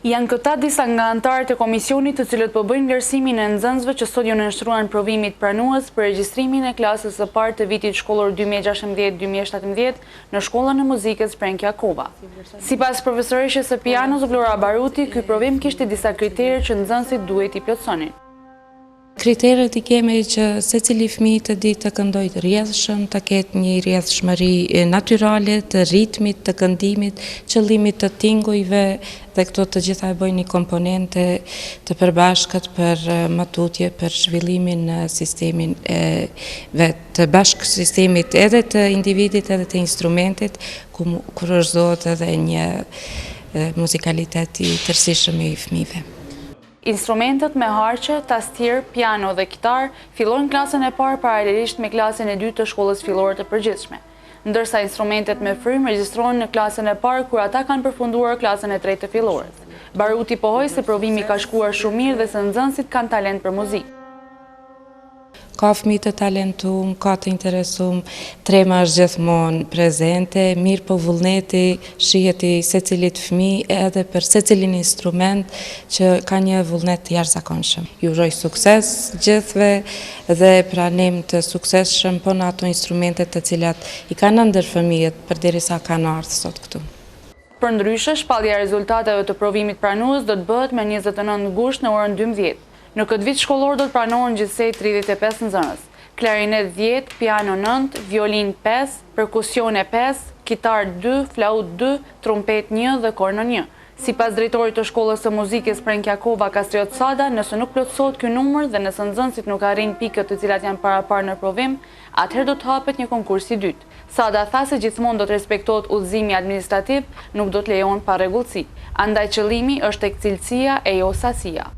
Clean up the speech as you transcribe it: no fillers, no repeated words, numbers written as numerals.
Janë këta disa nga anëtarët e komisionit të cilët po bëjnë vlerësimin e nxënësve që sot ju nënshtruan provimit pranues për regjistrimin e klasës së parë të vitit shkollor 2016-2017 në Shkollën e Muzikës Prenk Jakova. Sipas profesoreshës së pianos Vlora Baruti, ky provim kishte disa kritere që nxënësit duhet i plotësonin. Kriteret i kemi që secili fëmijë të di të këndojë të rrjedhshëm, të ketë një rrjedhshmëri natyrale, të ritmit, të këndimit, qëllimit të tingujve, dhe këto të gjitha e bëjnë një komponente të përbashkët për matutje, për zhvillimin në sistemin të bashkë sistemit edhe të individit edhe të instrumentit, ku kurorëzohet edhe një muzikalitet i tërësishëm i fëmijëve. Instrumentet me harqe, tastier, piano dhe kitar fillojnë klasën e parë paralelisht me klasën e dytë të shkollës fillore të përgjithshme, ndërsa instrumentet me frymë regjistrohen në klasën e parë kur ata kanë përfunduar klasën e tretë të filloret. Baruti pohoi se provimi ka shkuar shumë mirë dhe se nxënësit kanë talent për muzikë. Ka fëmijë të talentuar, ka të interesuar, trema është gjithmonë prezente, mirë po vullneti shihet i secilit fëmijë edhe për secilin instrument që ka një vullnet të jashtëzakonshëm. Ju uroj sukses gjithëve dhe pranim të suksesshëm po në ato instrumente të cilat i kanë ëndër fëmijët përderisa kanë ardhur sot këtu. Përndryshe, shpallja e rezultateve të provimit pranues do të bëhet me 29 gusht në orën 12. Në këtë vit shkollor do të pranohen gjithsej 35 nxënës, klarinet 10, piano 9, violin 5, perkusione 5, kitar 2, flaut 2, trumpet 1 dhe korno 1. Sipas drejtorit të shkollës së muzikës Prenk Jakova Kastriot Sada, nëse nuk plotësohet ky numër dhe nëse nxënësit nuk arrin pikët të cilat janë parapar në provim, atëherë do të hapet një konkurs i dytë. Sada tha se gjithmonë do të respektohet udhëzimi administrativ, nuk do të lejohen parregullsi. Andaj qëllimi është tek cilësia e jo sasia.